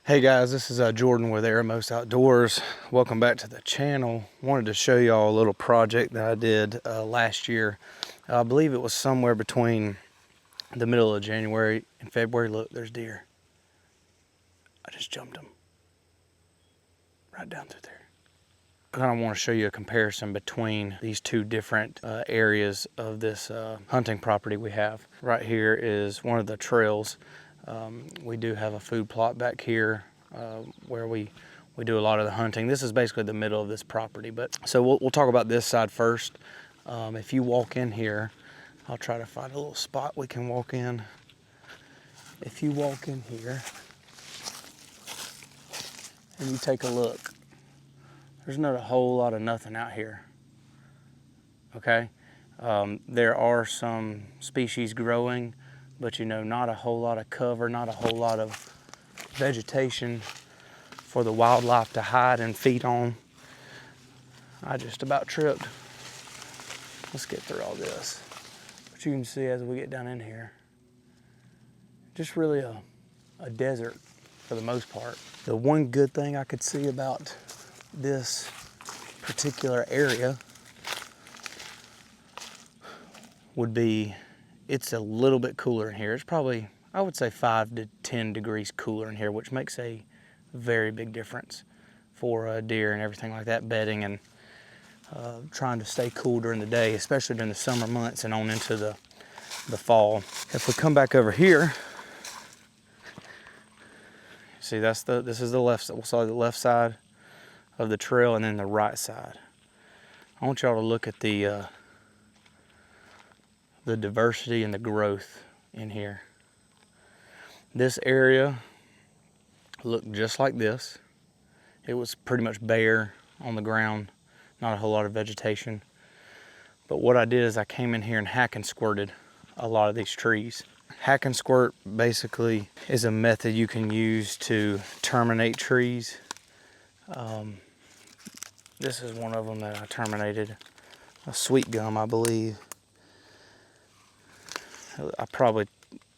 Hey guys, this is Jordan with Most Outdoors. Welcome back to the channel. Wanted to show y'all a little project that I did last year. I believe it was somewhere between the middle of January and February. Look, there's deer. I just jumped them right down through there. I kind of want to show you a comparison between these two different areas of this hunting property we have. Right here is one of the trails. We do have a food plot back here where we do a lot of the hunting. This is basically the middle of this property, but so we'll talk about this side first. If you walk in here, I'll try to find a little spot we can walk in. If you walk in here and you take a look, there's not a whole lot of nothing out here, okay? There are some species growing, but you know, not a whole lot of cover, not a whole lot of vegetation for the wildlife to hide and feed on. I just about tripped. Let's get through all this. But you can see as we get down in here, just really a desert for the most part. The one good thing I could see about this particular area would be it's a little bit cooler in here. It's probably, I would say 5 to 10 degrees cooler in here, which makes a very big difference for deer and everything like that, bedding and trying to stay cool during the day, especially during the summer months and on into the fall. If we come back over here, see this is the left, we'll say the left side of the trail and then the right side. I want y'all to look at the diversity and the growth in here. This area looked just like this. It was pretty much bare on the ground, not a whole lot of vegetation. But what I did is I came in here and hack and squirted a lot of these trees. Hack and squirt basically is a method you can use to terminate trees. This is one of them that I terminated, a sweet gum, I believe. I probably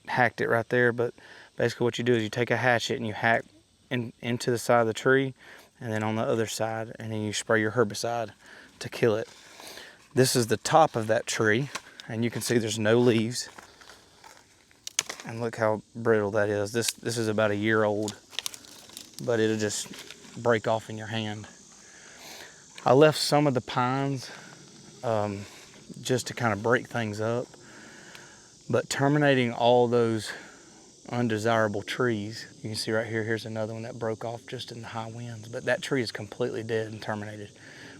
hacked it right there, but basically what you do is you take a hatchet and you hack into the side of the tree and then on the other side, and then you spray your herbicide to kill it. This is the top of that tree, and you can see there's no leaves. And look how brittle that is. This is about a year old, but it'll just break off in your hand. I left some of the pines just to kind of break things up. But terminating all those undesirable trees, you can see right here, here's another one that broke off just in the high winds, but that tree is completely dead and terminated.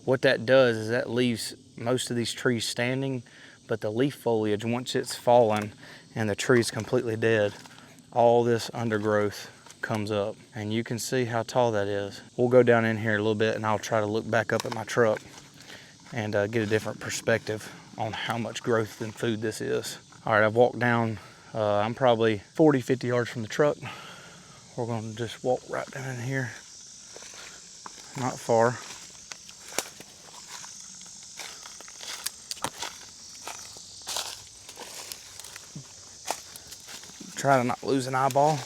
What that does is that leaves most of these trees standing, but the leaf foliage, once it's fallen and the tree is completely dead, all this undergrowth comes up, and you can see how tall that is. We'll go down in here a little bit and I'll try to look back up at my truck and get a different perspective on how much growth and food this is. All right, I've walked down, I'm probably 40, 50 yards from the truck. We're gonna just walk right down in here, not far. Try to not lose an eyeball.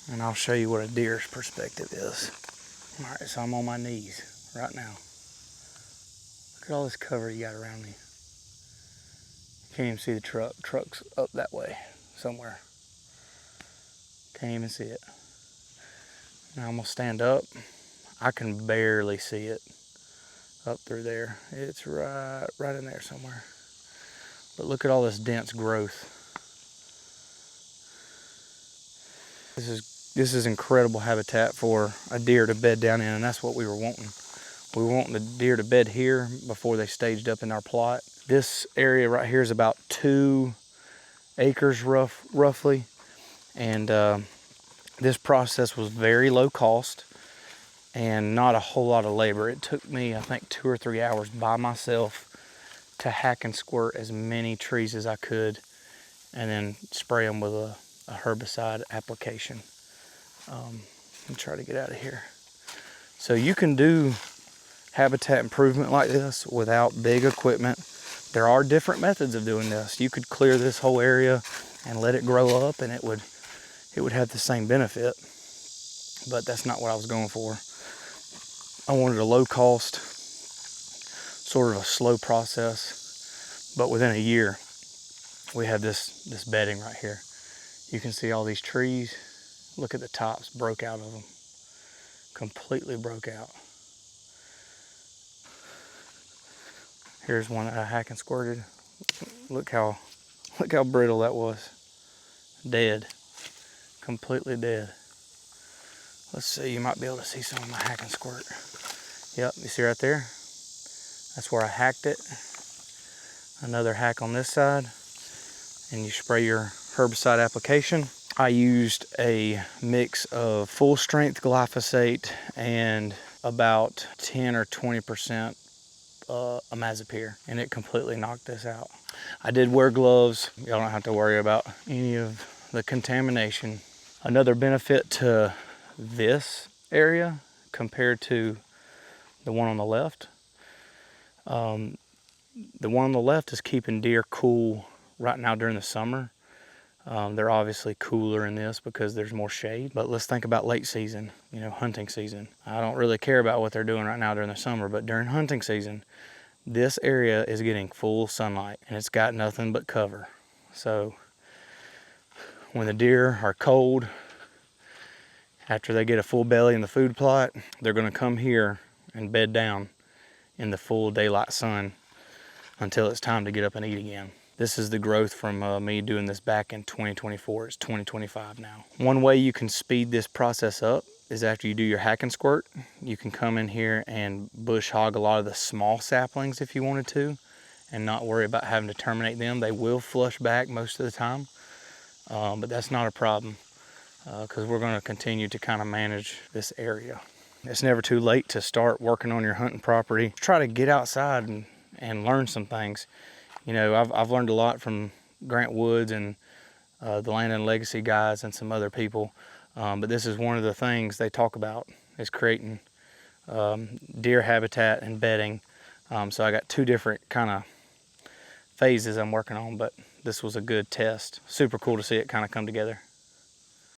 And I'll show you what a deer's perspective is. All right, so I'm on my knees right now. Look at all this cover you got around me. Can't even see the truck. Truck's up that way somewhere. Can't even see it. Now I'm gonna stand up. I can barely see it up through there. It's right in there somewhere. But look at all this dense growth. This is incredible habitat for a deer to bed down in, and that's what we were wanting. We were wanting the deer to bed here before they staged up in our plot. This area right here is about 2 acres roughly, and this process was very low cost and not a whole lot of labor. It took me, I think, 2 or 3 hours by myself to hack and squirt as many trees as I could and then spray them with a herbicide application. And try to get out of here. So you can do habitat improvement like this without big equipment. There are different methods of doing this. You could clear this whole area and let it grow up and it would have the same benefit, but that's not what I was going for. I wanted a low cost, sort of a slow process, but within a year, we have this bedding right here. You can see all these trees. Look at the tops, broke out of them. Completely broke out. Here's one that I hack and squirted. Look how brittle that was. Dead. Completely dead. Let's see, you might be able to see some of my hack and squirt. Yep, you see right there? That's where I hacked it. Another hack on this side. And you spray your herbicide application. I used a mix of full strength glyphosate and about 10 or 20% imazapyr, and it completely knocked this out. I did wear gloves. Y'all don't have to worry about any of the contamination. Another benefit to this area compared to the one on the left, the one on the left is keeping deer cool right now during the summer. They're obviously cooler in this because there's more shade, but let's think about late season, you know, hunting season. I don't really care about what they're doing right now during the summer, but during hunting season, this area is getting full sunlight and it's got nothing but cover. So when the deer are cold, after they get a full belly in the food plot, they're gonna come here and bed down in the full daylight sun until it's time to get up and eat again. This is the growth from me doing this back in 2024. It's 2025 now. One way you can speed this process up is after you do your hack and squirt, you can come in here and bush hog a lot of the small saplings if you wanted to, and not worry about having to terminate them. They will flush back most of the time, but that's not a problem because we're gonna continue to kind of manage this area. It's never too late to start working on your hunting property. Try to get outside and learn some things. You know, I've learned a lot from Grant Woods and the Land and Legacy guys and some other people, but this is one of the things they talk about is creating deer habitat and bedding. So I got two different kind of phases I'm working on, but this was a good test. Super cool to see it kind of come together.